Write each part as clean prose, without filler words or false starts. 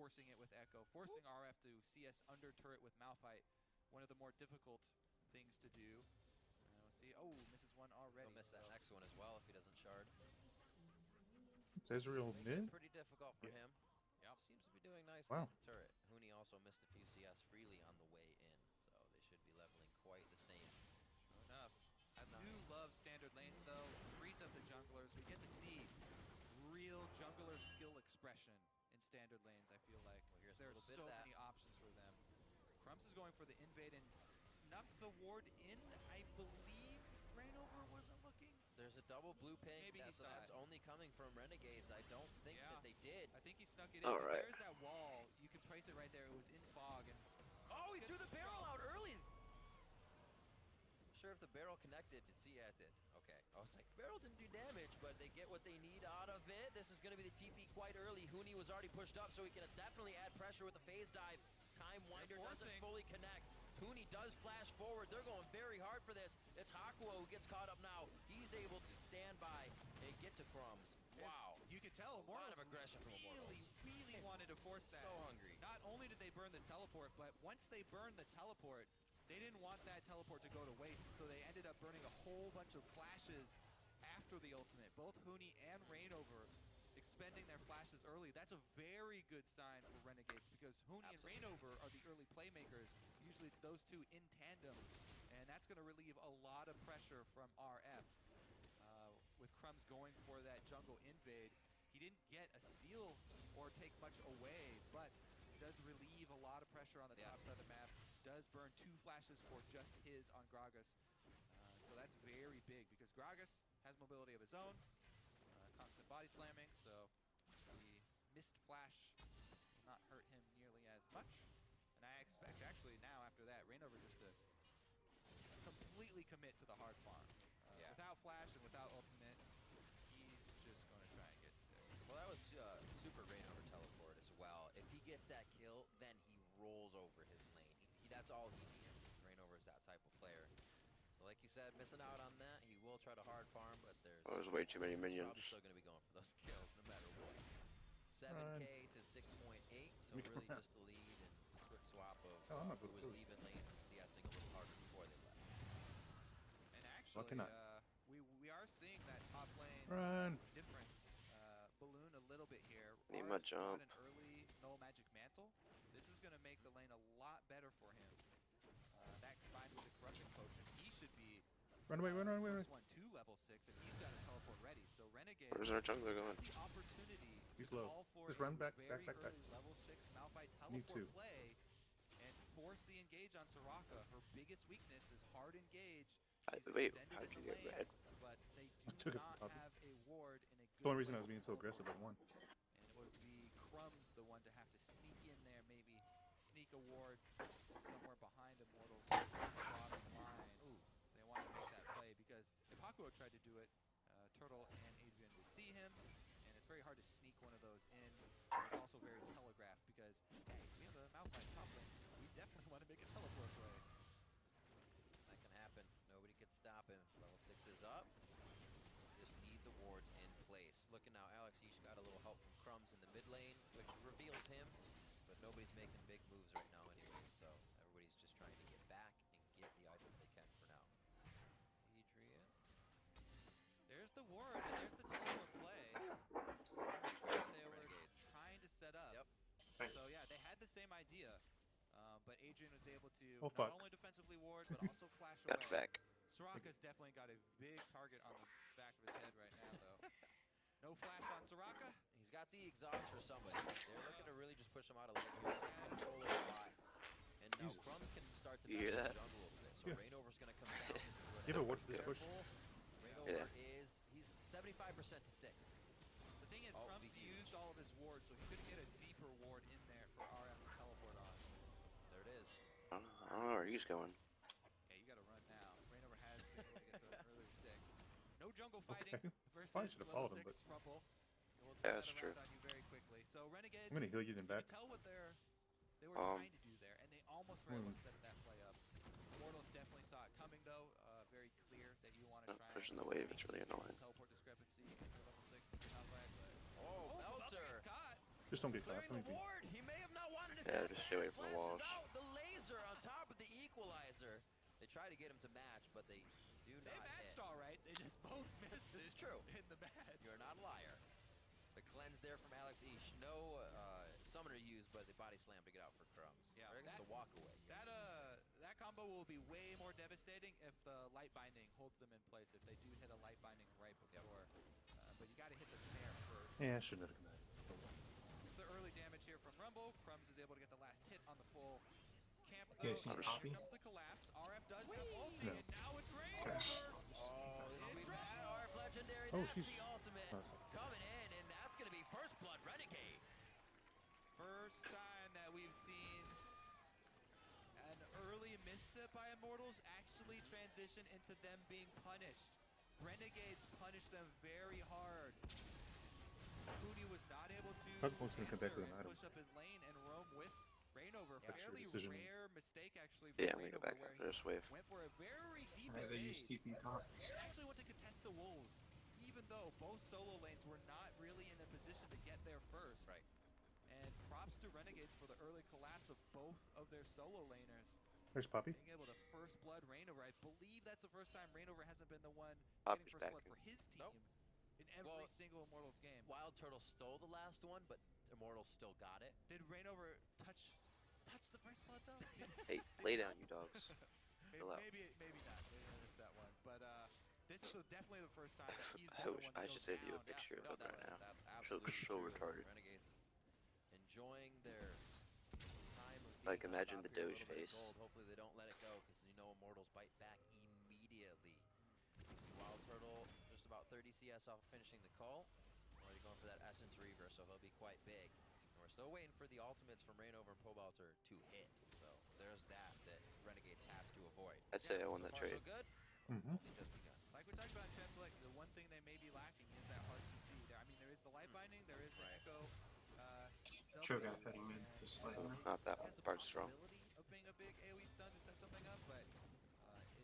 forcing it with Echo, forcing RF to CS under turret with Malphite. One of the more difficult things to do. We'll see. Oh, misses one already. He'll miss that next one as well if he doesn't shard. Ezreal mid? Pretty difficult for him. Yep. Seems to be doing nicely Wow. at the turret. Huni also missed a few CS freely on the way in, so they should be leveling quite the same. Sure enough. I do love standard lanes though. Freeze up the junglers. We get to see real jungler skill expression in standard lanes, I feel like. Well, here's a There's little bit so of that. many options for them. Crumbs is going for the invade and snuck the ward in. I believe Rainover wasn't looking. There's a double blue ping, Maybe he so saw that's it. only coming from Renegades. I don't think that they did. I think he snuck it in. All 'Cause right. There's that wall. You can place it right there. It was in fog. And Oh, he threw the barrel out early! Sure if the barrel connected. See, yeah, it did. Okay. I was like, barrel didn't do damage, but they get what they need out of it. This is going to be the TP quite early. Huni was already pushed up, so he can definitely add pressure with the phase dive. Time Winder doesn't fully connect. Huni does flash forward. They're going very hard for this. It's Hakuo who gets caught up now. He's able to stand by and get to Crumbs. Wow. you could tell A lot Immortals of aggression from Immortals. really wanted to force that. So hungry. Not only did they burn the teleport, but once they burned the teleport, they didn't want that teleport to go to waste, so they ended up burning a whole bunch of flashes after the ultimate. Both Huni and Rainover expending their flashes early. That's a very good sign for Renegades because Huni Absolutely. and Rainover are the early playmakers. Usually it's those two in tandem, and that's going to relieve a lot of pressure from RF. With Crumbs going for that jungle invade, he didn't get a steal or take much away, but does relieve a lot of pressure on the top side of the map. Does burn 2 flashes for just his on Gragas. So that's very big because Gragas has mobility of his own, constant body slamming, so the missed flash will not hurt him nearly as much. And I expect actually now after that, Rainover just to completely commit to the hard farm. Without flash and without ultimate, he's just going to try and get 6. Well, that was super Rainover teleport as well. If he gets that kill, then he rolls over his lane. That's all he needs. Rainover is that type of player. So like you said, missing out on that. He will try to hard farm, but there's way too many minions. probably still going to be going for those kills no matter what. 7K to 6.8, so really just a lead and swap of who was leaving lanes and CSing a little harder before they left. And actually, we are seeing that top lane difference balloon a little bit here. Need my Got jump. an early Null Magic Mantle. This is going to make the lane a lot better for him. That combined with the Corruption Potion, he should be Run away. first one to level 6, and he's got a teleport ready. So Renegade Where's our jungler going? the opportunity He's to low. call for Just run a back, very back. early level 6 Malphite Me teleport too. play and force the engage on Soraka. Her biggest weakness is hard engage. She's Wait, extended how'd in you the get lane, red? but they took do it, not Bobby. have a ward in a good The only reason I was place being to so teleport. aggressive at 1. And it would be Crumbs the one to have to sneak in there, maybe sneak a ward somewhere behind Immortals. Bottom line. Ooh, they want to make that play because if Hakuo tried to do it, Turtle and Adrian would see him, and it's very hard to sneak one of those in. It's also very telegraphed because, hey, we have a Malphite top lane. We definitely want to make a teleport play. That can happen. Nobody can stop him. Level 6 is up. Just need the wards in place. Looking now, Alex Yeesh got a little help from Crumbs in the mid lane, which reveals him, but nobody's making big moves right now anyway, so everybody's just trying to get back and get the items they can for now. Adrian. There's the ward, and there's the teleport play. Which they were trying to set up. Yep. So yeah, they had the same idea, but Adrian was able to Oh, not fuck. only defensively ward, but also flash Got away. back. Soraka's definitely got a big target on the back of his head right now, though. No flash on Soraka. He's got the exhaust for somebody. They're looking to really just push him out of lane here. Control of the bot. And now Jesus. Crumbs can start to You mess hear with that? the jungle a little bit. So Yeah. Rainover's going to come down. This is where Give it watch this push. Rainover is, he's 75% to 6. The thing is, Oh, Crumbs big used all of his wards, so he couldn't get a deeper ward in there for RF to teleport on. There it is. I don't know where he's going. Yeah, you gotta run now. Rainover has been able to get to an early 6. No jungle fighting Okay. versus Probably should've level followed him, 6 Rumble. It will turn Yeah, that's that true. around on you very quickly. So Renegades, I'm gonna heal you then you back. can tell what they were trying to do there, and they almost were able to Hmm. set that play up. Immortals definitely saw it coming, though. Very clear that you want to try Pushing and the wave, it's really make some annoying. teleport discrepancy in your level 6 Malphite, but Oh, Melter! Melter gets caught. Just don't get caught. Clearing Let me the be. ward. He may have not wanted it. Yeah, that just stay away bad. from the Flashes walls. out. The laser on top of the equalizer. They try to get him to match, but they do They not matched hit. all right. They just both missed. This is true. In the match. You're not a liar. The cleanse there from Alex Ish. No summoner used, but the body slam to get out for Crumbs. Yeah, Or I guess that- the walk away. That combo will be way more devastating if the light binding holds them in place. If they do hit a light binding right before, but you got to hit the snare first. Yeah, I shouldn't have done that. It's the early damage here from Rumble. Crumbs is able to get the last hit on the full camp. You Though. guys see Here Poppy? comes the collapse. RF does have ulti, No. and now it's Okay. Rainover. Oh, this will be bad. RF Legendary. Oh, That's she's- the ultimate Awesome. coming in, and that's going to be First Blood Renegades. First time that we've seen an early misstep by Immortals actually transition into them being punished. Renegades punish them very hard. Huni was not able to Pugpoint's gonna come back answer with an and item. push up his lane and roam with Rainover. Yeah. Fairly Decision. rare mistake actually for Yeah, I'm gonna go Rainover, back where after this wave. he went for a very deep Alright, they use invade. TP top. He actually went to contest the wolves, even though both solo lanes were not really in a position to get there first. Right. And props to Renegades for the early collapse of both of their solo laners. There's Poppy. Being able to first blood Rainover. I believe that's the first time Rainover hasn't been the one Poppy's getting first blood backing. for his team Nope. in every Well, single Immortals game. Wild Turtle stole the last one, but Immortals still got it. Did Rainover touch the first blood though? Hey, lay down, you dogs. Chill out. maybe not. Maybe I missed that one. But this is definitely the first time that he's I been the wish one that I goes should save you a down. picture no, of him right now. That's Looks absolutely so true. retarded. Renegades enjoying their time of Like, being on imagine top the here, a Doge little bit of face. gold. Hopefully they don't let it go, because you know Immortals bite back immediately. You see Wild Turtle just about 30 CS off finishing the call. Already going for that Essence Reaver, so he'll be quite big. And we're still waiting for the ultimates from Rainover and Pobalter to hit. So there's that Renegades has to avoid. I'd say I won So that far, trade. so good. Mm-hmm. Only just begun. Like we talked about in Champ Select, the one thing they may be lacking is that RCC. There is the light binding, there is the Right. Echo. Cho'Gath heading mid, just letting you know. Not that Has one. the Part's strong. possibility of being a big AoE stun to set something up, but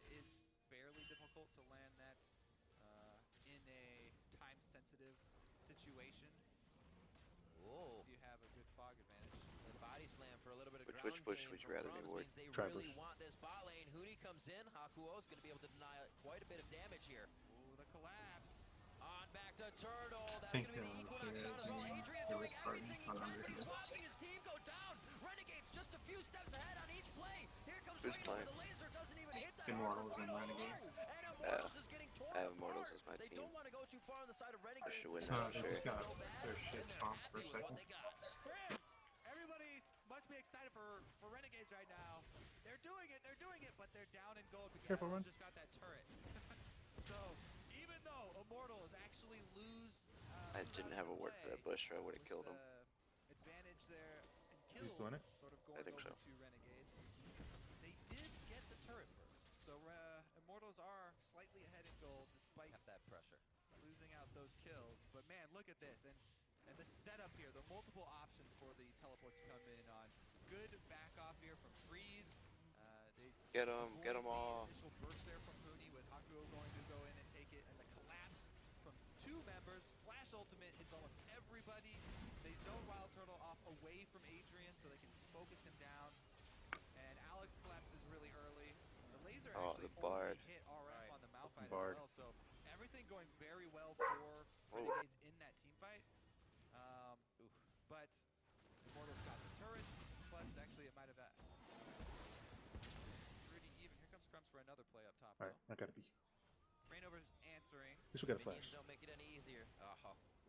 it is fairly difficult to land that in a time-sensitive situation Whoa. if you have a good fog advantage. The body slam for a little bit of Which ground bush game would you from rather me Crumbs avoid? means they Try really bush. want this bot lane. Huni comes in. Hakuo is going to be able to deny quite a bit of damage here. Ooh, the collapse. On back to Turtle. That's Think, going to be the Equinox yeah, down as well. Adrian they're doing retarded everything he on can, but under he's here. watching his team go down. Renegades just a few steps ahead on each play. Here comes Who's Rainover. playing? The laser doesn't even hit that. Immortals hard. and Renegades. And Immortals is getting torn I have Immortals apart. as my They team. don't want to go too far on the side of Renegades. should win No, that they for just sure. got their shit stomped for a What second. they got. Man, everybody must be excited for Renegades right now. They're doing it, but they're down in gold because Careful, Immortals Ron. just got that turret. So even though Immortals actually lose, I didn't have a word for that bush, or I would have killed him. Advantage there and He's kills, doing it? sort of going I think over so. to Renegades. They did get the turret first, so Immortals are slightly ahead in gold despite Have that pressure. losing out those kills. But man, look at this and the setup here, the multiple options for the teleports to come in on. Good back off here from Freeze. They Get 'em, get 'em avoid the all. Initial burst there from Huni with Hakuo going to go in and take it, and the collapse from two members. Flash ultimate hits almost everybody. They zone Wild Turtle off away from Adrian so they can focus him down. And Alex collapses really early. The laser Oh, actually the Bard. only hit RF Right. on the Malphite Bard. as well. So everything going very well for Renegades in that team fight. Oof. But Immortals got the turret. Plus, actually, it might have pretty even. Here comes Crumbs for another play up top. Alright, I gotta be. Rainover's answering. This will get a Minions flash. don't make it any easier.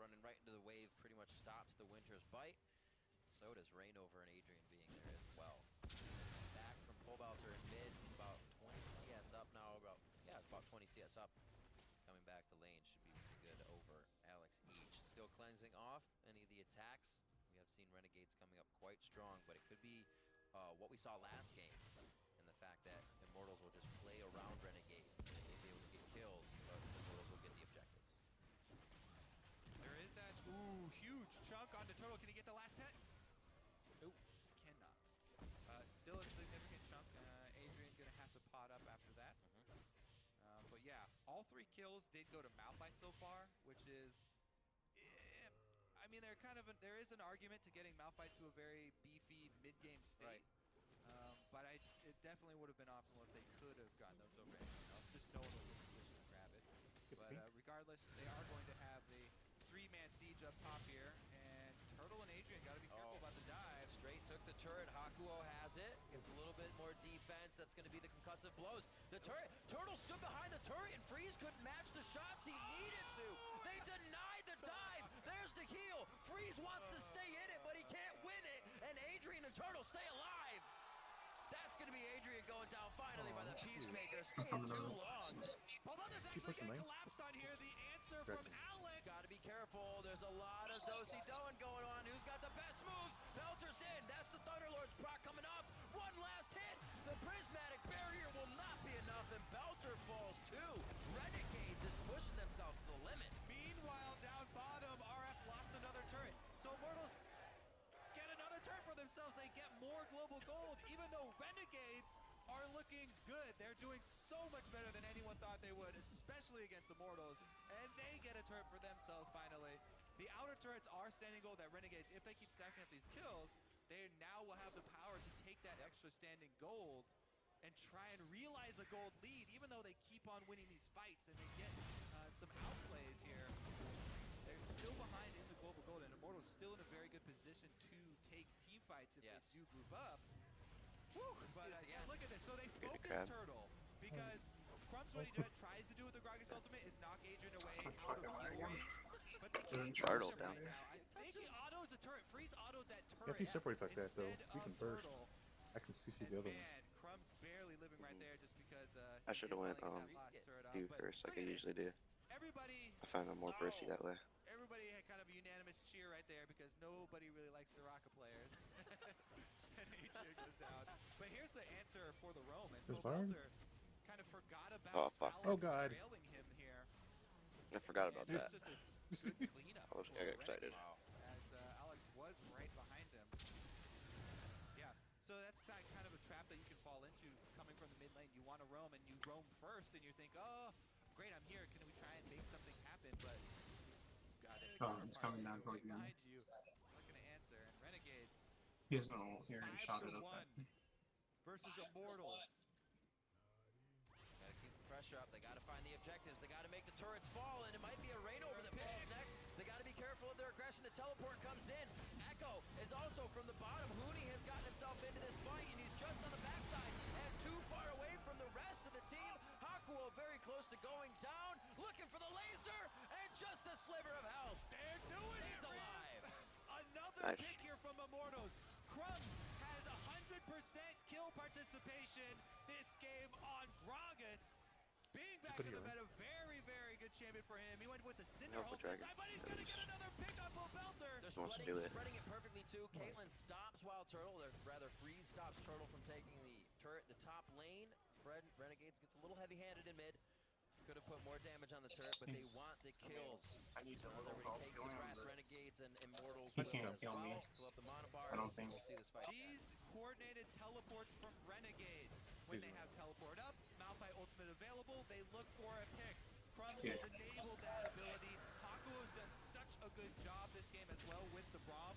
Running right into the wave pretty much stops the Winter's bite. So does Rainover and Adrian being there as well. Back from Pobalter in mid, about 20 CS up now. About 20 CS up. Coming back to lane should be pretty good over Alex Each. Still cleansing off any of the attacks. We have seen Renegades coming up quite strong, but it could be what we saw last game, and the fact that Immortals will just play around Renegades and they may be able to get kills, but Immortals will get the objectives. There is that. Ooh, huge chunk onto Turtle. Can he get the last hit? Nope. Cannot. Still a significant chunk. Adrian gonna have to pot up after that. But yeah, all three kills did go to Malphite so far, which is, I mean, there is an argument to getting Malphite to a very beefy mid-game state. Right. But it definitely would have been optimal if they could have gotten those over anything else. Just no one was in position to grab it. But regardless, they are going to have the 3-man siege up top here, and Turtle and Adrian got to be careful about the dive. Straight took the turret. Hakuo has it. Gets a little bit more defense. That's going to be the concussive blows. The Turtle stood behind the turret, and Freeze couldn't match the shots he needed to. They denied the dive. There's the heal. Freeze wants to stay in it, but he can't win it. And Adrian and Turtle stay alive. That's going to be Adrian going down finally by the Peacemaker. Staying too long. Although there's actually getting collapsed on here. The answer from Alex. Got to be careful. There's a lot of do-si-doing going on. Who's got the best moves? Belter's in. That's the Thunderlord's proc coming up. One last hit. The prismatic barrier will not be enough, and Belter falls too. Renegades is pushing themselves to the limit. Meanwhile, down bottom, RF lost another turret. So Immortals get another turret for themselves. They get more global gold, even though Renegades are looking good. They're doing so much better than anyone thought they would, especially against Immortals. And they get a turret for themselves finally. The outer turrets are standing gold. That Renegades, if they keep stacking up these kills, they now will have the power to take that extra standing gold and try and realize a gold lead, even though they keep on winning these fights and they get some outplays here. They're still behind in the global gold, and Immortals still in a very good position to take team fights if they do group up. Woo! But look at this. So they focus Turtle because Crumbs, what he tries to do with the Gragas ultimate is knock Adrian away out of heal range. But they can't Turtle right down. now. I think he autos the turret. Freeze autoed that turret. Yeah, if he separates like that, though, instead we can of burst. Turtle. I can CC And the other one. man, Crumbs barely living right there just because I should have went do But first like look I at this. usually do. Everybody I find I'm more bursty that way. had kind of a unanimous cheer right there because nobody really likes Soraka players. And Adrian goes down. But here's the answer for the Roman. There's Byron? Belter kind of forgot about fuck. Alex Oh, God. trailing him here. I forgot about And that. it's just a good cleanup. I got for excited. Renegade, as Alex was right behind him. Yeah, so that's kind of a trap that you can fall into coming from the mid lane. You want to roam, and you roam first, and you think, oh, great, I'm here. Can we try and make something happen? But you've got it. Oh, it's coming down toward you. Behind you, looking to answer. And Renegades, He has no here and shot it 5-1 up. versus Immortals. Gotta keep the pressure up. They gotta find the objectives. They gotta make the turrets fall, and it might be a Reignover that falls next. They gotta be careful of their aggression. The teleport comes in. Echo is also from the bottom. Huni has gotten himself into this fight, and he's just on the backside and too far away from the rest of the team. Hakuo very close to going down, looking for the laser, and just a sliver of health. They're doing He's it, alive. Another Nice. pick here from Immortals. Crumbs has 100% kill participation this game on Gragas. Being back in the meta, very, very good champion for him. He went with the Cinder Alpha ult this Dragon. time, but he's going to get another pick on Belter. They're Wants to do it. spreading it perfectly too. Caitlyn stops Wild Turtle, or rather Freeze stops Turtle from taking the turret. The top lane, Renegades gets a little heavy-handed in mid. Could have put more damage on the turret, but they want the kills. I need to Everybody roll takes the breath. Renegades and Immortals He will can't as kill me. well. Pull up the monobars. I don't think. We'll see this fight. These coordinated teleports from Renegades. When they have teleport up, Malphite ultimate available, they look for a pick. Crumbs Yeah. has enabled that ability. Hakuo has done such a good job this game as well with the Braum.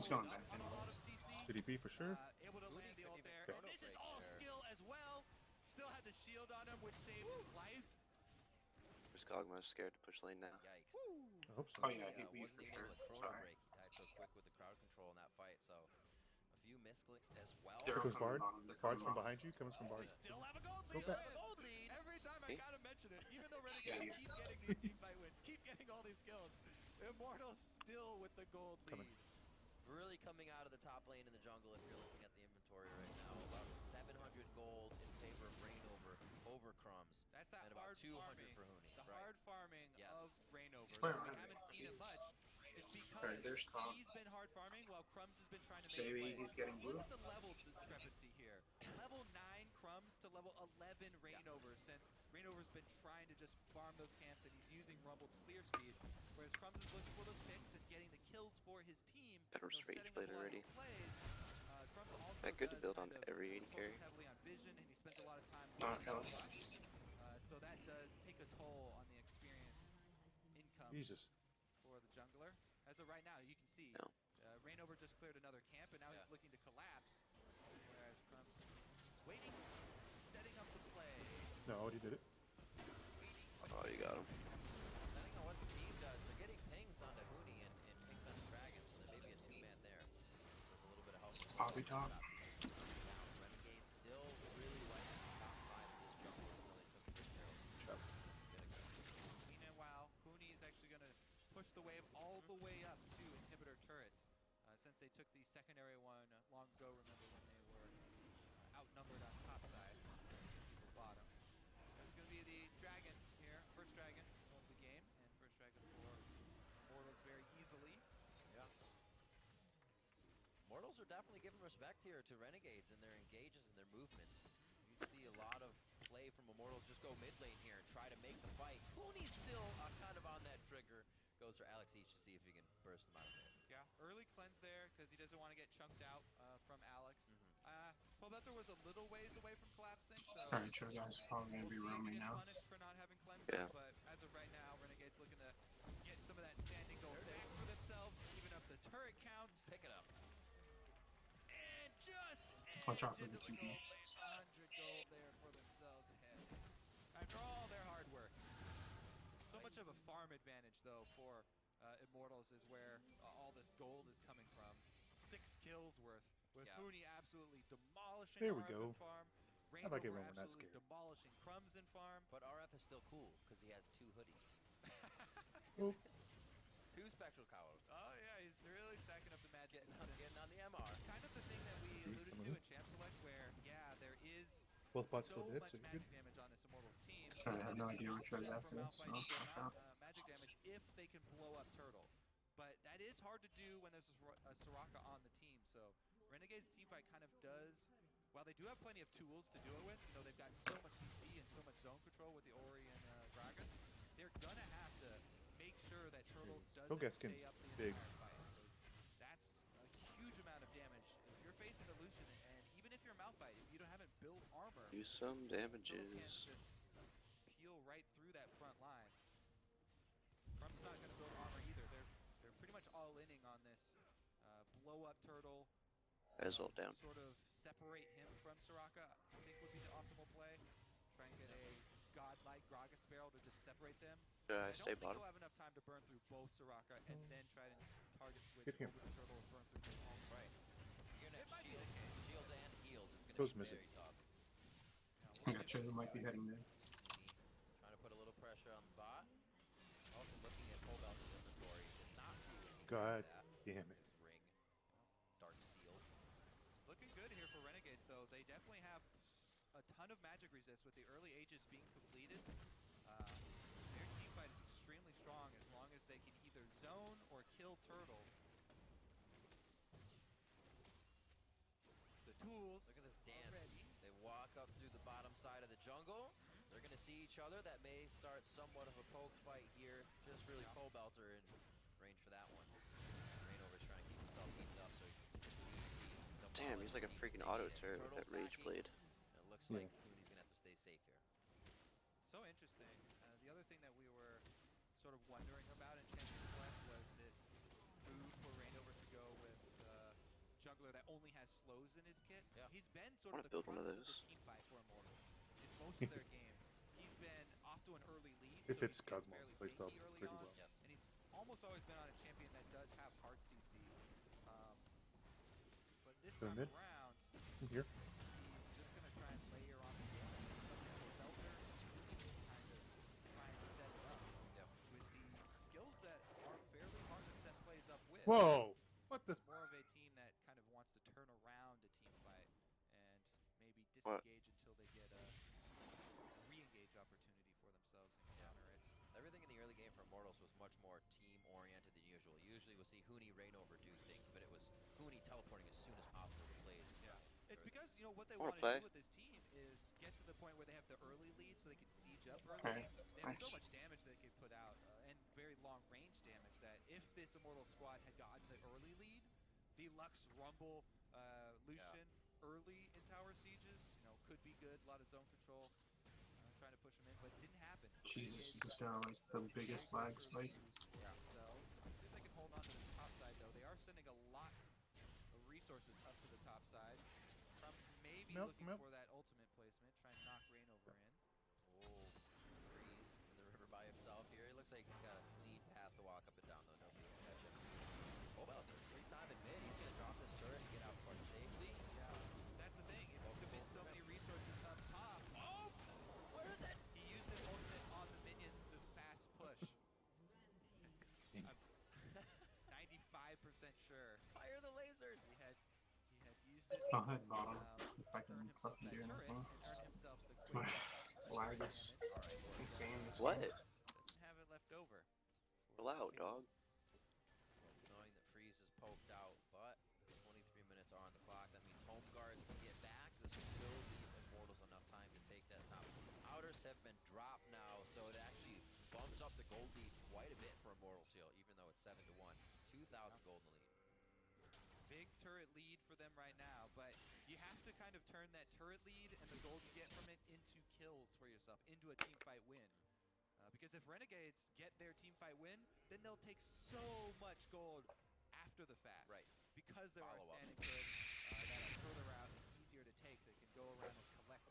He's Following going up back on in. a lot of CC. Did he beat for sure? Able to land the ult even there. chrono And this is break all there. skill as well. Still had the shield on him, which saved his life. This Kog'Maw's scared to push lane now. Yikes. I hope so. Oh yeah, he He beat wasn't for even sure. able to chrono Sorry. break. He died so quick with the crowd control in that fight. So a few misclicks as well. They're Here comes coming Bard. bottom, they're Bard's coming from bottom. behind you. Comes from They Bard. still have a gold Go lead. back. A gold lead. Every time I See? gotta mention it, even though Yeah, Renegades he keep getting these team fight wins, keep getting all these kills, Immortals still with the gold lead. Coming. Really coming out of the top lane in the jungle if you're looking at the inventory right now. About 700 gold in favor of Reignover over Crumbs. That's that And about hard 200 farming. for Huni. The right. hard farming Yes. of Reignover. Where We am I? haven't seen it much. It's because Alright, there's Tom. he's been hard farming while Crumbs has been trying to make Maybe plays. he's getting blue. Look at the level discrepancy here. Level 9 Crumbs to level 11 Reignover, since Reignover's been trying to just farm those camps and he's using Rumble's clear speed, whereas Crumbs is looking for those picks and getting the kills for his team. Better you know, rage setting up played a lot of already. his plays. Crumbs also That good to does build on kind of every AD focus carry. heavily on vision, and he spends a lot of time Not with health. so that does take a toll on the experience income Jesus. for the jungler. as of right now, you can see No. Reignover just cleared another camp, and now Yeah. he's looking to collapse. Whereas Crumb's waiting, setting up the play, No, he did it. waiting. Oh, you got him. Depending on what the team does, they're getting pings onto Huni and pings onto Dragon, so there may be a two-man there. With a little bit of help. from Poppy Cobalt. top. Now, Renegade still really like the top side of this jungle, even though they took a big barrel. Chop. Meanwhile, Huni is actually going to push the wave all the way up to inhibitor turret. Since they took the secondary one long ago, remember when they were outnumbered on top side, the bottom. It's going to be the dragon here, first dragon of the game, and first dragon for Mortals very easily. Yeah. Mortals are definitely giving respect here to Renegades in their engages and their movements. You see a lot of play from Immortals just go mid lane here and try to make the fight. Huni's still kind of on that trigger. Goes for Alex Each to see if he can burst him out of it. Yeah, early cleanse there because he doesn't want to get chunked out from Alex. Pobelter was a little ways away from collapsing, so Alright, sure guys, probably gonna be we'll see if he roaming gets now. punished for not having cleanse Yeah. there, but as of right now, Renegade's looking to get some of that standing gold back for themselves, even up the turret count, Pick it up. and just Watch out edge for the into the TP. gold lane. 100 gold there for themselves ahead. After all their hard work. So much of a farm advantage, though, for Immortals is where all this gold is coming from. 6 kills worth, with Yeah. Huni absolutely demolishing There we RF go. in farm. I like it Reignover when we're not absolutely scared. demolishing Crumbs in farm. But RF is still cool because he has 2 hoodies. Oh, 2 spectral cowls. Oh yeah, he's really stacking up the magic. Getting on the MR. Kind of the thing that we alluded to in Champ Select, where yeah, there is both bots so still dead, much so you're magic good. damage on this Immortals team. Sorry, I have no It's idea not which road set that's for is, so Malphite to watch out. magic damage if they can blow up Turtle. But that is hard to do when there's a Soraka on the team. So Renegade's teamfight kind of does, while they do have plenty of tools to do it with, you know, they've got so much CC and so much zone control with the Ori and Gragas, they're gonna have to make sure that Turtle doesn't Togeskin, stay up the big. entire fight. 'Cause that's a huge amount of damage. If you're facing the Lucian, and even if you're Malphite, if you haven't built armor, Do some Turtle can't damages. just peel right through that front line. Crumb's not going to build armor either. They're pretty much all inning on this blow up Turtle. Ezreal down. Sort of separate him from Soraka, I think would be the optimal play. Try and get a godlike Gragas barrel to just separate them. Should I I don't stay think bottom? you'll have enough time to burn through both Soraka and then try to target switch Get him. over the Turtle and burn through both homes. Right. You're gonna It might have be shields, okay. and heals. It's Goes gonna be missing. very tough. I'm not sure they might be heading there. Trying to put a little pressure on the bot. Also looking at Pobelter's inventory. Did not see what he God did with that. damn it. His ring. Dark seal. Looking good here for Renegades, though. They definitely have a ton of magic resist with the early ages being completed. Their team fight is extremely strong as long as they can either zone or kill Turtle. The tools. Look at this dance. already. They walk up through the bottom side of the jungle. They're going to see each other. That may start somewhat of a poke fight here. Just really Pobelter in range for that one. Reignover's trying to keep himself heated up so he can Damn, he's like a freaking auto turret with that rage blade. It looks Yeah. like Huni's going to have to stay safe here. So interesting. The other thing that we were sort of wondering about in Champions Select was this move for Reignover to go with jungler that only has slows in his kit. Yeah. He's been sort I of wanna the build one of crux of those. the team fight for Immortals in most of their games. He's been off to an early lead. If so it's he gets Cosmos, fairly plays tanky up early pretty on, well. Yes. and he's almost always been on a champion that does have hard CC. But this Go time mid. around, Here. he's just going to try and layer on the damage. Something for Belter to kind of try and set it up Yep. with these skills that are fairly hard to set plays up with. Whoa! What the? It's more of a team that kind of wants to turn around a team fight and maybe What? disengage until they get a re-engage opportunity for themselves and counter it. Everything in the early game for Immortals was much more team-oriented than usual. Usually we'll see Huni Reignover do things, but it was Huni teleporting as soon as possible to plays. Yeah. It's because, you know, what they Wanna want to play? do with this team is get to the point where they have the early lead so they can siege up early. Alright, They have so nice. much damage they could put out and very long range damage that if this Immortal squad had gotten the early lead, the Lux, Rumble, Lucian early in tower sieges, you know, could be good. A lot of zone control, trying to push them in, but it didn't happen. Jesus, just got like the biggest lag spikes. Themselves. See if they can hold on to the resources up to the top side. Crumbs maybe Milk, looking milk. for that ultimate placement, trying to knock Rain over in. Oh, Freeze in the river by himself here. He looks like he's got a clean path to walk up and down, though. Nobody can catch him. Oh, Belter, free time in mid. He's going to drop this turret and get out quite safely. Yeah, that's the thing. If you commit so many resources up top, oh, Where is it? he used his ultimate on the minions to fast push. I'm 95% sure Fire the lasers. he had used it. I'll head bottom if I can earn himself fucking that do turret anything. and earn himself the My quick lag damage. is All right, Lord. insane. This What? game. Doesn't have it left over. Chill out, dog. Knowing that Freeze is poked out, but 23 minutes are on the clock. That means home guards can get back. This will still leave Immortals enough time to take that top. Outers have been dropped now, so it actually bumps up the gold lead quite a bit for Immortals here, even though it's 7-1. 2,000 gold in the lead. Big turret lead for them right now, but you have to kind of turn that turret lead and the gold you get from it into kills for yourself, into a team fight win. Because if Renegades get their team fight win, then they'll take so much gold after the fact. Right. Because there Follow are up. standing turrets that are further out and easier to take. They can go around and collect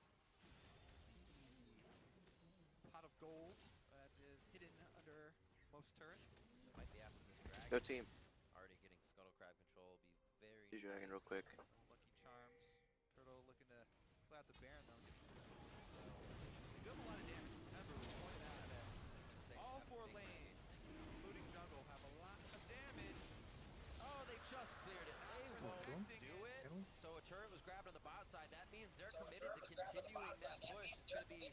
easy pot of gold that is hidden under most turrets. Might be after this dragon. Go team. Already getting Scuttle Crab control. Be very Do dragon real nice. quick. Lucky Charms. Turtle looking to play out the Baron though. Get they do have a lot of damage. Remember, we pointed out that all four lanes, including jungle, have a lot of damage. Oh, they just cleared it. They won't Boom. do it. Boom. So a turret was grabbed on the bot side. That means they're committed to continuing that push. It's going to be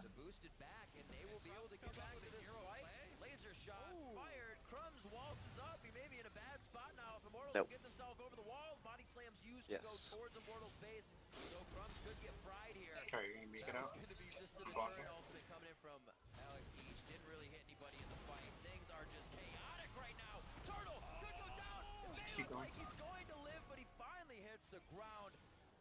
the boosted back, and they will be able to get back to this fight. Laser shot fired. Crumbs waltzes up. He may be in a bad spot now. If Immortals Nope. can get themselves over the wall, body slams used to go Yes. towards Immortals' base. So Crumbs could get fried here. Okay, you can make it That out. was going to be just a Block deterrent it. ultimate coming in from Alex Each. Didn't really hit anybody in the fight. Things are just chaotic right now. Turtle could go down. It may Keep look going. like he's going to live, but he finally hits the ground.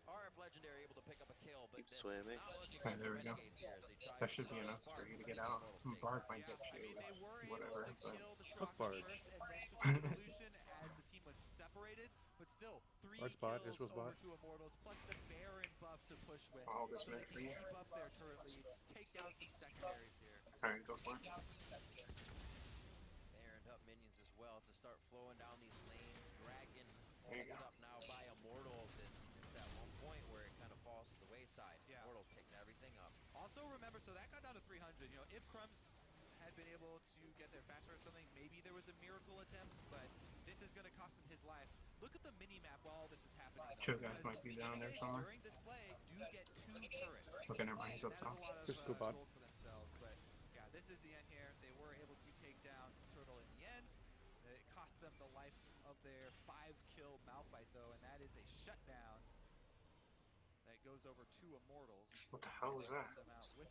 RF Legendary able to pick up a kill, but Keep this swimming. is not looking Okay, good there for we go. Renegades here as they try That to should be slow enough Spark, for you to but get the out. Immortals take Bard it. might get I mean, you. they were Whatever, able to but- kill the Fuck Sprocket Bard. first and then switch to Evolution as the team was separated, but still, 3 Bard's bot, kills Israel's over bot. to Immortals, plus the Baron buff to push with, All this so they net for can you. keep up their turret lead, take down some secondaries here. Alright, go for it. Baroned up minions as well to start flowing down these lanes. Dragon There you picks go. up now by Immortals, and it's that one point where it kind of falls to the wayside. Yeah. Immortals picks everything up. Also remember, so that got down to 300. You know, if Crumbs had been able to get there faster or something, maybe there was a miracle attempt, but this is going to cost him his life. Look at the mini-map while all this is happening. though, Two guys because might be down there Renegades somewhere. During this play, do get 2 turrets. Okay, never mind, he's That up is a top. lot of Just go bot. gold for themselves, but yeah, this is the end here. They were able to take down Turtle in the end. It cost them the life of their 5-kill Malphite though, and that is a shutdown that goes over to Immortals. What the hell was that? Them out with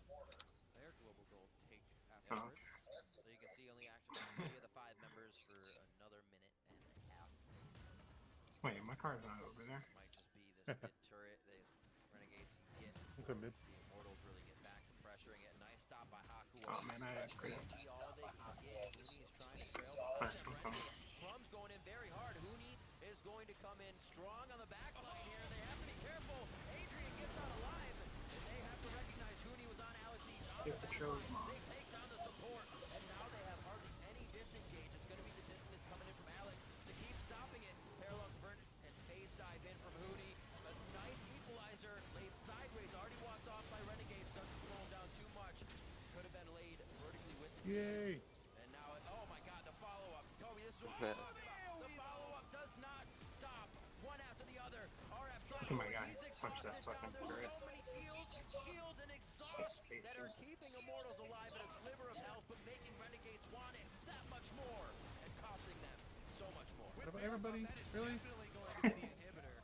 their global gold take Oh, afterwards. So you can see only active 3 of the 5 members for another minute and a half. Wait, my car's not over there. Might just be this mid turret. The Renegades can get. Okay, mid. See Immortals really get back to pressuring it. Nice stop by Haku. Oh, man, I had Three crit. and D all they can get. Hooney is trying to trail Alright, behind them. I'm coming. Renegades. Crumbs going in very hard. Hooney is going to come in strong on the back line here. They have to be careful. Adrian gets out alive, and they have to recognize Hooney was on Alex Each. On Get the the back chose, line. Mom. They take down the support, and now they have hardly any disengage. It's going to be the distance coming in from Alex to keep stopping it. Parallel Furnace and phase dive in from Hooney. A nice equalizer laid sideways. Already walked off by Renegades. Doesn't slow him down too much. Could have been laid vertically with the team. Yay! And now, oh my God, the follow-up. Kobe, this is what Yeah. the follow-up does not stop. One after the other. RF trying Oh my to God, He's punch that exhausted down fucking there. turret. So many heals, shields, and exhaust It's that are spacing. keeping Immortals alive at a sliver of health, but making Renegades want it that much more and costing them so much more. What about everybody? That is Really? definitely going to be the inhibitor.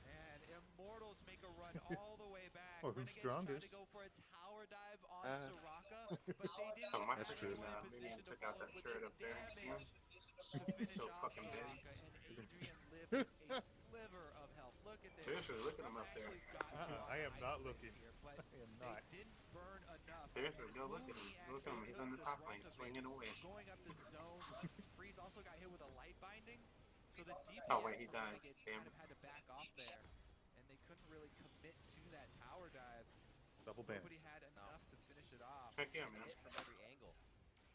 And Immortals make a run all the way back. Oh, who's Renegades strongest? tried to go for a tower dive on Ah. Soraka, but they didn't Oh, my have true. anyone in Minion position to took out follow that with turret the up there. See him? damage to finish So off fucking big. Soraka, and Adrian lived with a sliver of health. Look at this. Seriously, look at him Crumbs up there. actually got Soraka I am not isolated looking. here, but I am they not. didn't burn enough. Seriously, And go look at him. Hooney Look at him. actually He's on took the top brunt lane, of it. swinging away. Going up the zone. Freeze also got hit with a light binding. So the DPS Oh, wait, he from dies. Renegades Damn. kind of had to back off there, and they couldn't really commit to that tower dive. Double ban. Nobody had enough to finish it off. Heck yeah, Getting man. hit from every angle.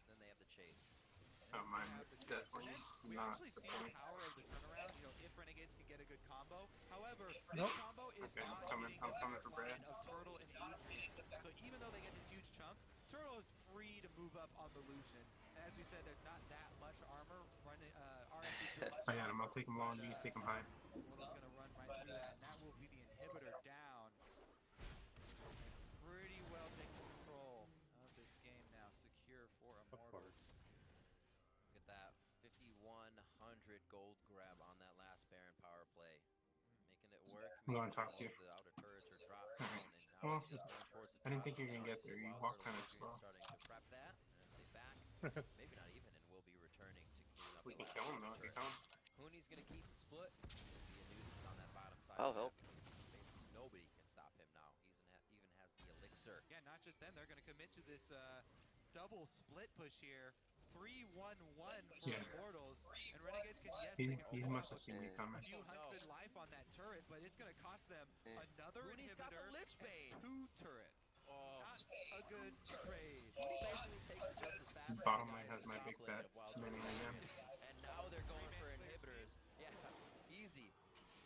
Then they have the chase. Oh, They mine have was the chase. definitely And then we not actually the see the points. power of the turnaround. You know, if Renegades can get a good combo. However, Nope. this combo is Okay, not I'm hitting coming the for line Brad. of Turtle and Adrian. So even though they get this huge chunk, Turtle is free to move up on the Lucian. And as we said, there's not that much armor. RF I got him. I'll take him long. You can take him high. Mortal's gonna run right through that, and that will be the inhibitor down. And pretty well taking control of this game now, secure for Of Immortals. course. Look at that. 5,100 gold grab on that last Baron power play. Making it work. I'm gonna making talk to you. most of the outer turrets are dropped down, and now Well, it's just going towards the I didn't top. think you were gonna Now get see there. You Wild walk Turtle kinda Adrian slow. starting to prep that as they back. Maybe not even, and will be returning to clean up We the can last kill him outer though if you turret. kill him. Hooney's gonna keep the split. Be a nuisance on that bottom side. I'll of the help. map. Basically, nobody can stop him now. He's even has the elixir. Yeah, not just them. They're going to commit to this double split push here. 3-1-1 for Yeah. Immortals. And Renegades can, yes, He, they can he pick must up have seen me a coming. few hundred life on that turret, but it's going to cost them Yeah. another Hooney's got the inhibitor Lich Bane. and 2 turrets. Oh, Not a good trade. Hooney basically takes it just as fast as Bottom the lane guys has in my top big lane bet. of Wild Many Turtle. again. And now they're going for inhibitors. Yeah, easy.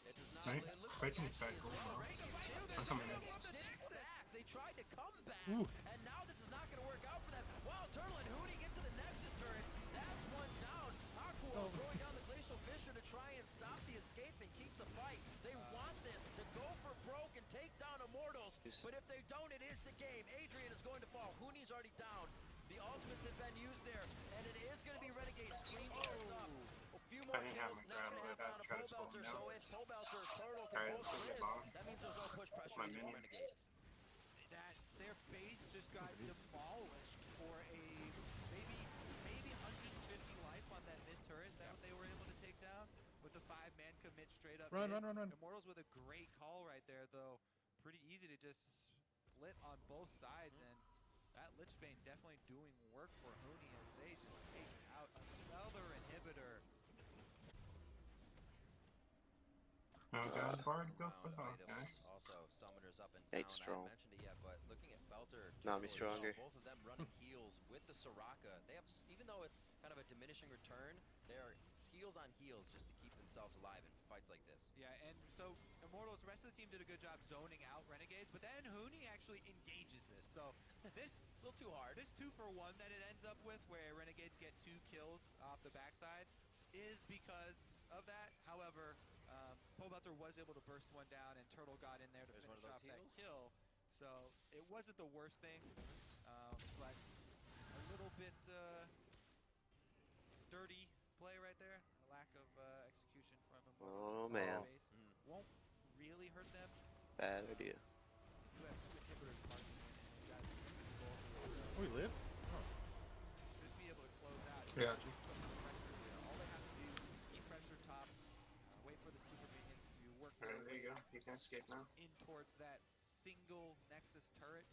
It does not. Right? It looks Right like in the Ashley side as goal, well. bro. Renegades knew this. I'm coming in. Didn't back. They tried to come back, Ooh. and now this is not going to work out for them. Wild Turtle and Hooney get to the Nexus turrets. That's one down. Aqua throwing down the Glacial Fissure to try and stop the escape and keep the fight. They want this to go for broke and take down Immortals, but if they don't, it is the game. Adrian is going to fall. Hooney's already down. The ultimates have been used there, and it is going to be Renegades cleaning this up. A few more I didn't have kills, my not grab going to with happen on that. a Try to Pole slow him Belter, down. so if Pole Belter or Turtle can Alright, both let's go get win, bottom. that means there's no push pressure My easy for minion. Renegades. That their base just got demolished for a maybe 150 life on that mid turret that they were able to take down with the 5-man commit straight up. Run, mid. run, run, run. Immortals with a great call right there, though. Pretty easy to just split on both sides, and that Lich Bane definitely doing work for Hooney as they just take out another inhibitor. Oh god, Bard, go Round for the items. okay. Also, summoners up and Yikes, down. I strong. haven't mentioned it yet, but looking at Belter, Nah, me Turtle as stronger. well, both of them running heals with the Soraka. They have, even though it's kind of a diminishing return, they are heals on heals just to keep themselves alive in fights like this. Yeah, and so Immortals, the rest of the team did a good job zoning out Renegades, but then Hooney actually engages this. So this A little too hard. This 2-for-1 that it ends up with, where Renegades get 2 kills off the backside, is because of that. However, Pobelter was able to burst one down, and Turtle got in there to There's one finish of off those that heals. kill. So it wasn't the worst thing, but a little bit dirty play right there. A lack of execution from Immortals. Oh, in the man. base. Won't really hurt them. Bad idea. You have 2 inhibitors marking in, and you guys both. Oh, we live? Just be able to close out. Yeah. Put the pressure here. All they have to do is keep pressure top, wait for the super minions to work their Alright, there you way go. You can escape now. in towards that single Nexus turret.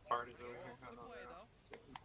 Bard is over Roll here. for the Oh, no, play they're though. out.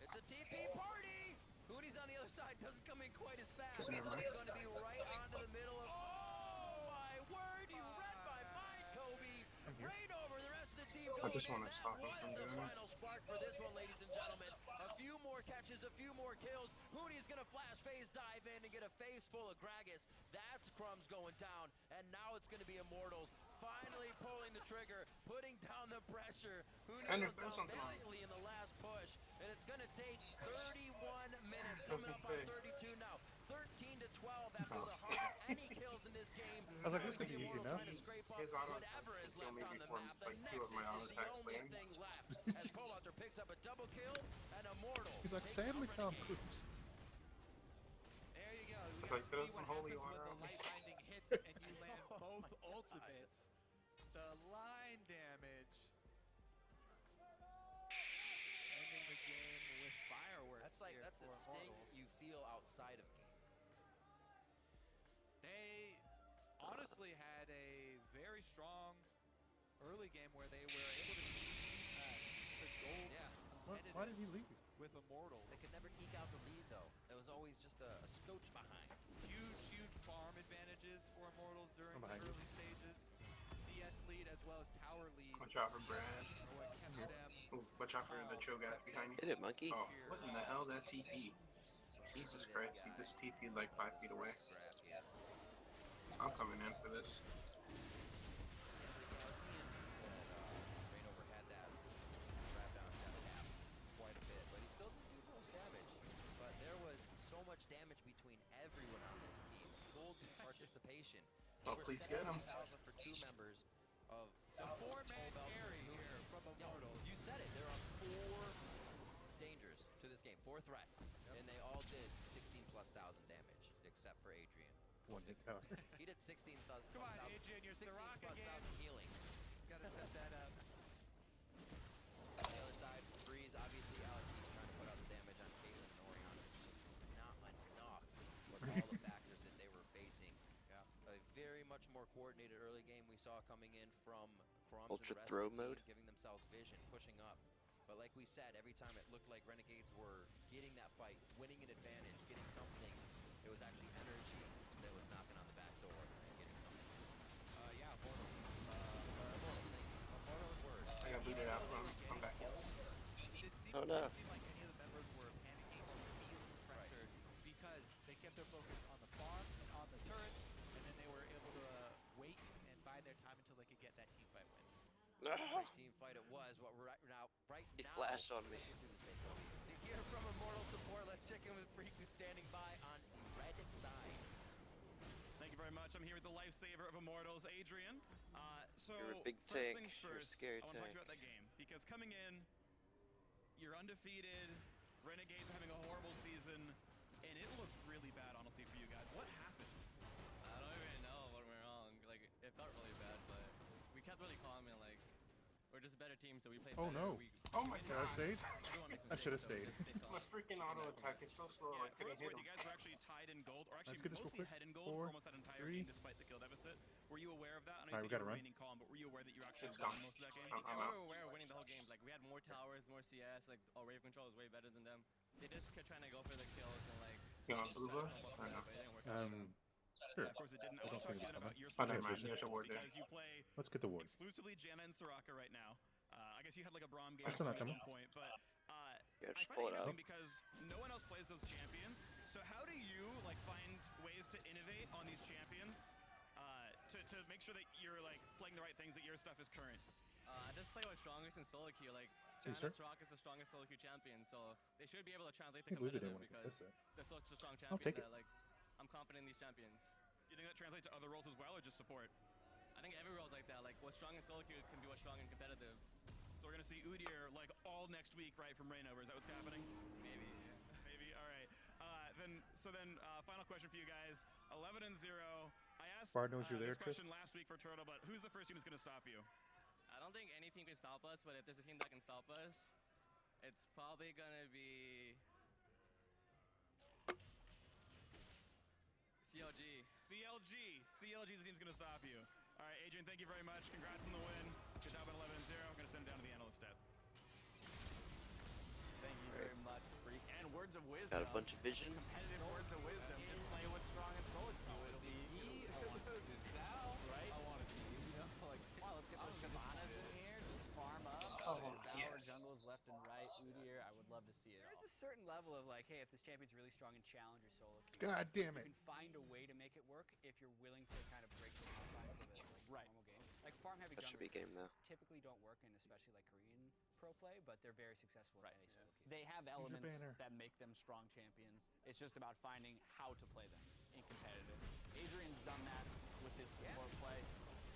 It's a TP party! Hooney's on the other side, doesn't come in quite as fast. Never It's mind. going to be right onto the middle of... Oh, my word! You read my mind, Kobe! I'm here. Rain over the rest of the team I going just in. wanna That stop him was from the doing it. final spark for this one, ladies and gentlemen. A few more catches, a few more kills. Hooney's going to flash phase dive in and get a face full of Gragas. That's Crumbs going down, and now it's going to be Immortals finally pulling the trigger, putting down the pressure. Hooney And goes there's down something wrong. valiantly in the last push, and it's going to take 31 minutes, coming Doesn't up on say. 32 now. 13 to 12 after Oh. the hardly any kills in this game. I was like, Now this we could see be easy Immortal enough. trying to scrape up His auto whatever attacks is can kill left me on the before, map. The like, 2 of my Nexus auto is the attacks only land. thing left. As Pobelter picks up a double kill, and Immortal He's like, takes Sam down Tom Renegades. Cruise. There you go. We It's got like, to throw see some what holy happens water when on the me. light binding hits and you land both ultimates. The line damage. Ending the game with fireworks. That's the sting Immortals. you feel outside of game. They honestly had a very strong early game where they were able to keep the gold Yeah. Why did he leave? with Immortals. They could never eke out the lead, though. It was always just a scotch behind. Huge farm advantages for Immortals during I'm the behind you. early stages. CS lead as well as tower lead. Watch out for Brad. What kept them Ooh, watch out for the Cho'Gath behind you. Hit it, monkey. Oh, what in the hell? That TP. Jesus this Christ, he guy. just TP'd like 5 feet away. Scrappy. I'm coming in for this. I was seeing that Rainover had that wrap down death cap quite a bit, but he still didn't do most damage. But there was so much damage between everyone on this team. Gold participation. Oh, Over please get him. 70,000 for 2 members of The four-man carry here from No, Immortals. you said it. There are 4 dangers to this game, 4 threats, and they all did 16 plus thousand damage, except for Adrian. One hit power. He did 16,000. Come on, Adrian, you're 16 Soraka plus again. thousand healing. Gotta set that up. On the other side, Breeze, obviously, Alex He's trying to put out the damage on Caitlyn and Orion. It's just not enough with all the factors that they were facing. Yeah. A very much more coordinated early game we saw coming in from Crumbs Ultra and the rest throw of the team, mode. giving themselves vision, pushing up. But like we said, every time it looked like Renegades were getting that fight, winning an advantage, getting something, it was actually energy that was knocking on the back door and getting something. Yeah, Immortals. Immortals, thank you. Immortals word. I got booted out from. I'm back. Oh, no. It seemed like any of the members were panicking or feeling pressured because they kept their focus on the farm and on the turrets, and then they were able to wait and bide their time until they could get that team fight win. Great team fight it was. What we're right now, He flashed on me. To hear from Immortal support, let's check in with Freak, who's standing by on the red side. Thank you very much. I'm here with the lifesaver of Immortals, Adrian. So You're a big first tank. things You're a first, scary I want to talk tank. about that game because coming in, you're undefeated. Renegades are having a horrible season, and it looks really bad, honestly, for you guys. What happened? I don't even know what went wrong. Like, it felt really bad, but we kept really calm and, like, we're just a better team, so we played Oh, better. no. Oh my Should I god. stayed? Everyone makes I should have mistakes, stayed. so we just stay My calm. freaking auto attack is so slow. I For couldn't what it's hit worth, him. you guys were actually tied in gold, or actually get this real mostly quick. head in gold 4, for almost that entire 3. game, despite the kill deficit. Were you aware of that? I know Alright, you we said gotta you were run. remaining calm, but were you aware that you actually It's won gone. most of that game? I'm Yeah, out. we were aware of winning the whole game. Like, we had more towers, more CS. Like, our wave control was way better than them. They just kept trying to go for the kills and, like, You want blue buff? but Or no? it didn't work out. Sure. Of course, it didn't. I I want to don't talk to think you then it's about your Oh, never specific mind. There's a ward there. because you play Let's get the ward. exclusively Janna and Soraka right now. I guess you had like a Braum game I'm still not at one coming. point, but Yeah, I just find pull it it out. interesting because no one else plays those champions. So how do you like find ways to innovate on these champions to make sure that you're like playing the right things, that your stuff is current? I just play what's strongest in solo queue. Like, Hey, sir. Janus Rock is the strongest solo queue champion, so they should be able to translate I the can't believe they competitive didn't want to because contest that. they're such a strong I'll take champion it. that, like, I'm confident in these champions. You think that translates to other roles as well, or just support? I think every role's like that. Like, what's strong in solo queue can be what's strong in competitive. So we're gonna see Udyr like all next week, right, from Rainover. Is that what's happening? Maybe. Maybe. All right. Final question for you guys. 11-0. I asked Bard knows you're this there, question Trist. last week for Turtle, but who's the first team that's gonna stop you? I don't think any team can stop us, but if there's a team that can stop us, it's probably gonna be CLG. CLG is the team's gonna stop you. All right, Adrian, thank you very much. Congrats on the win. Good job on 11-0. I'm gonna send it down to the analyst desk. Thank you very much, Freak. And words of wisdom. Got a bunch of vision. Competitive words of wisdom. Just play what's strong in solo queue. I want to see Zao, right? I want to see you know, like, wow, let's get those Shyvanas in here. Just farm up. Oh, Power yes. jungles left and right. Udyr, I would love to see it. There is a certain level of like, hey, if this champion's really strong in challenge or solo queue, God damn you it. can find a way to make it work if you're willing to kind of break the confines of a like, normal game. Like farm heavy That should junglers be game though. typically don't work in especially like Korean pro play, but they're very successful in any solo queue. They have your elements banner. that make them strong champions. It's just about finding how to play them in competitive. Adrian's done that with his support play.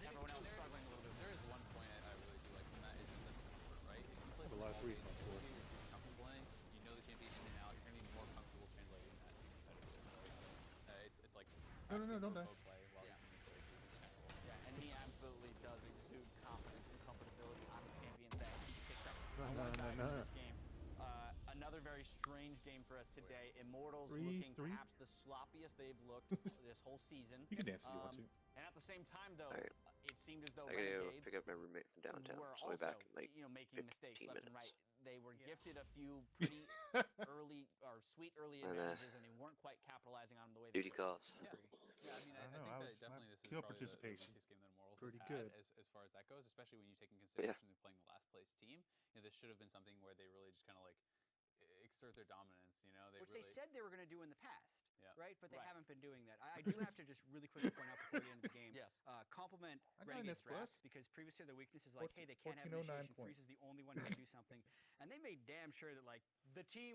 Everyone else struggling a little bit. There is one point I really do like from that is just like the comfort, right? If you play The something last all reason, day of course. you're super comfortable playing, you know the champion in and out, you're gonna be more comfortable translating that to competitive. It's like No, practicing don't for die. both play while Yeah. these things are just kind of cool. Yeah, and he absolutely does exude confidence and comfortability on the champions that he picks up. No, I want to no, dive no, into no. this game. Another very strange game for us today. Immortals 3, looking 3. perhaps the sloppiest they've looked this whole season. You can dance if you want to. And at the same time, though, Alright. it seemed as though I gotta go Renegades pick up my roommate from downtown. were It's only also, back in like making mistakes 15 left and minutes. right. They were gifted a few pretty early or sweet early And, advantages, and they weren't quite capitalizing on them the way Duty they should. calls. Yeah. Yeah, I mean, I I don't know, think I that was- definitely my this is kill probably the participation weakest game that Immortals pretty has good. had as far as that goes, especially when you take in Yeah. consideration they're playing the last place team. You know, this should have been something where they really just kind of like exert their dominance. You know, Which really, they said they were going to do in the past, Yeah. right? But they Right. haven't been doing that. I do have to just really quickly point out before the end of the game, Yes. compliment I got an Renegade's S draft plus. because previously their weakness is like, hey, they can't have 1409 initiation. Freeze is the only one who can do something, and they made damn sure that like the team